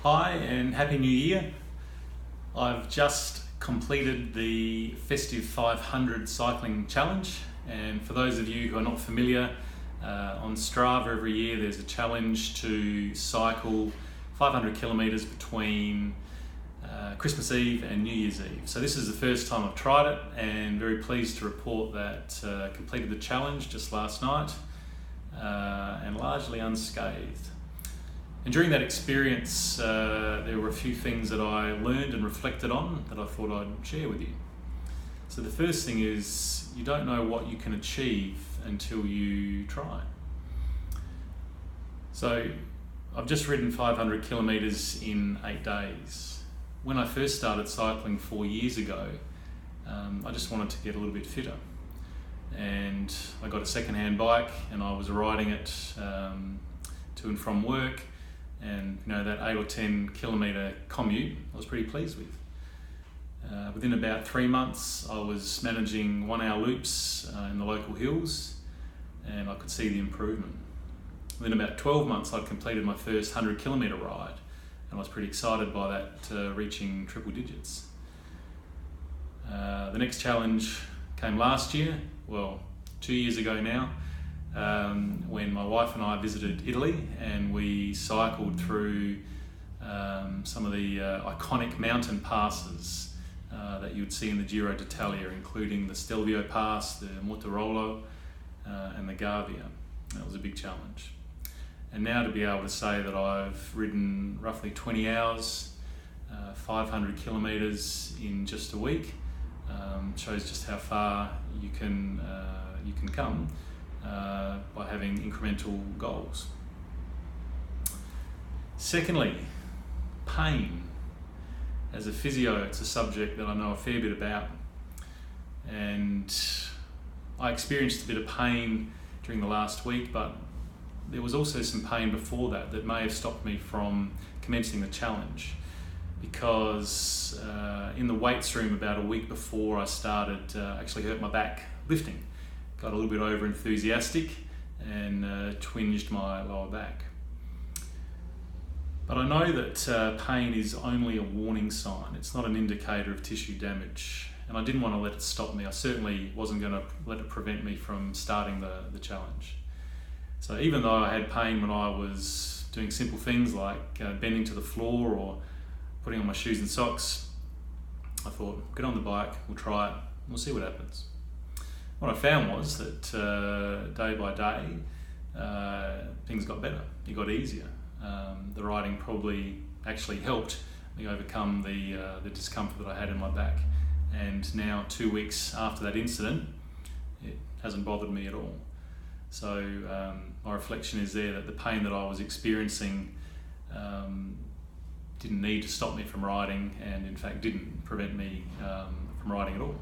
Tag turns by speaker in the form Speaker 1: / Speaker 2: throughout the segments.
Speaker 1: Hi and Happy New Year. I've just completed the Festive 500 cycling challenge, and for those of you who are not familiar, on Strava every year there's a challenge to cycle 500 kilometres between Christmas Eve and New Year's Eve. So this is the first time I've tried it, and very pleased to report that completed the challenge just last night and largely unscathed. And during that experience, there were a few things that I learned and reflected on that I thought I'd share with you. So the first thing is, you don't know what you can achieve until you try. So I've just ridden 500 kilometres in 8 days. When I first started cycling 4 years ago, I just wanted to get a little bit fitter. And I got a second-hand bike and I was riding it to and from work. And that 8 or 10 kilometre commute I was pretty pleased with. Within about 3 months I was managing 1 hour loops in the local hills, and I could see the improvement. Within about 12 months I'd completed my first 100 kilometre ride, and I was pretty excited by that, reaching triple digits. The next challenge came last year, 2 years ago now, when my wife and I visited Italy, and we cycled through some of the iconic mountain passes that you would see in the Giro d'Italia, including the Stelvio Pass, the Mortirolo and the Gavia. That was a big challenge. And now to be able to say that I've ridden roughly 20 hours, 500 kilometres in just a week, shows just how far you can come by having incremental goals. Secondly, pain. As a physio, it's a subject that I know a fair bit about, and I experienced a bit of pain during the last week, but there was also some pain before that may have stopped me from commencing the challenge, because in the weights room about a week before I started, actually hurt my back lifting. Got a little bit over enthusiastic and twinged my lower back. But I know that pain is only a warning sign. It's not an indicator of tissue damage, and I didn't want to let it stop me. I certainly wasn't going to let it prevent me from starting the challenge. So even though I had pain when I was doing simple things like bending to the floor or putting on my shoes and socks, I thought, get on the bike, we'll try it, we'll see what happens. What I found was that day by day, things got better. It got easier. The riding probably actually helped me overcome the discomfort that I had in my back. And now, 2 weeks after that incident, it hasn't bothered me at all. So my reflection is there that the pain that I was experiencing didn't need to stop me from riding, and in fact didn't prevent me from riding at all.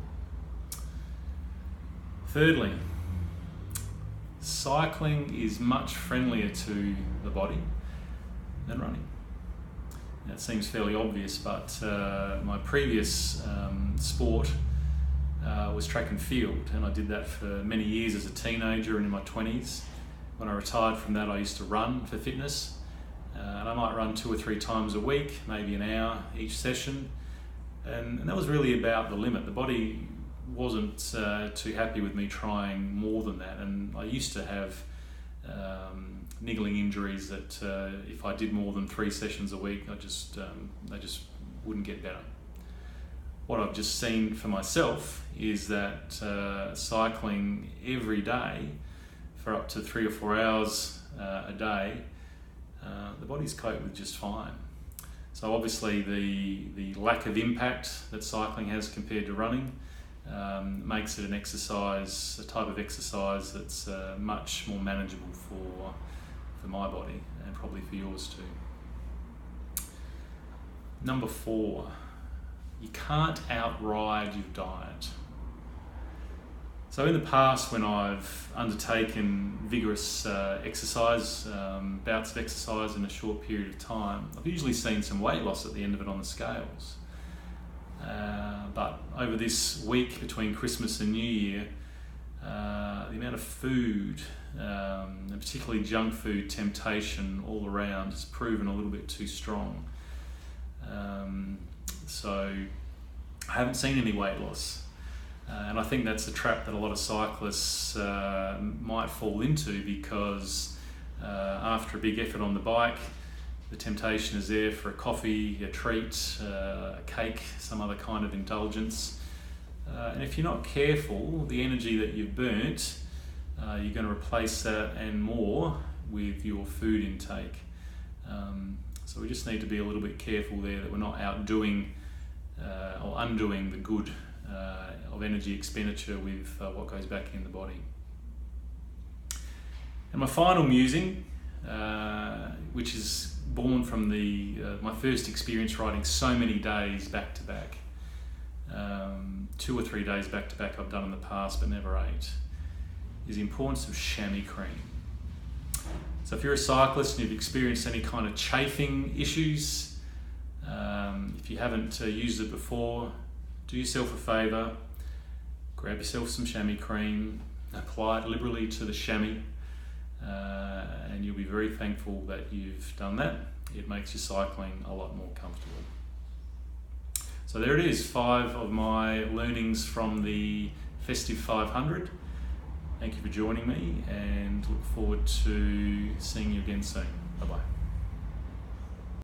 Speaker 1: Thirdly, cycling is much friendlier to the body than running. That seems fairly obvious, but my previous sport was track and field, and I did that for many years as a teenager and in my 20s. When I retired from that, I used to run for fitness, and I might run 2 or 3 times a week, maybe an hour each session, and that was really about the limit. The body wasn't too happy with me trying more than that, and I used to have niggling injuries that if I did more than 3 sessions a week, they just wouldn't get better. What I've just seen for myself is that cycling every day for up to 3 or 4 hours a day, the body's coped with just fine. So obviously the lack of impact that cycling has compared to running makes it an exercise, a type of exercise that's much more manageable for my body, and probably for yours too. Number 4, you can't outride your diet. So in the past, when I've undertaken vigorous exercise, bouts of exercise in a short period of time, I've usually seen some weight loss at the end of it on the scales. But over this week between Christmas and New Year, the amount of food, and particularly junk food temptation all around has proven a little bit too strong. So I haven't seen any weight loss. And I think that's a trap that a lot of cyclists might fall into, because after a big effort on the bike, the temptation is there for a coffee, a treat, a cake, some other kind of indulgence. And if you're not careful, the energy that you've burnt, you're going to replace that and more with your food intake. So we just need to be a little bit careful there that we're not outdoing or undoing the good of energy expenditure with what goes back in the body. And my final musing, which is born from my first experience riding so many days back to back. 2 or 3 days back to back I've done in the past, but never 8, is the importance of chamois cream. So if you're a cyclist and you've experienced any kind of chafing issues, if you haven't used it before, do yourself a favour, grab yourself some chamois cream, apply it liberally to the chamois, and you'll be very thankful that you've done that. It makes your cycling a lot more comfortable. So there it is, 5 of my learnings from the Festive 500. Thank you for joining me, and look forward to seeing you again soon. Bye-bye.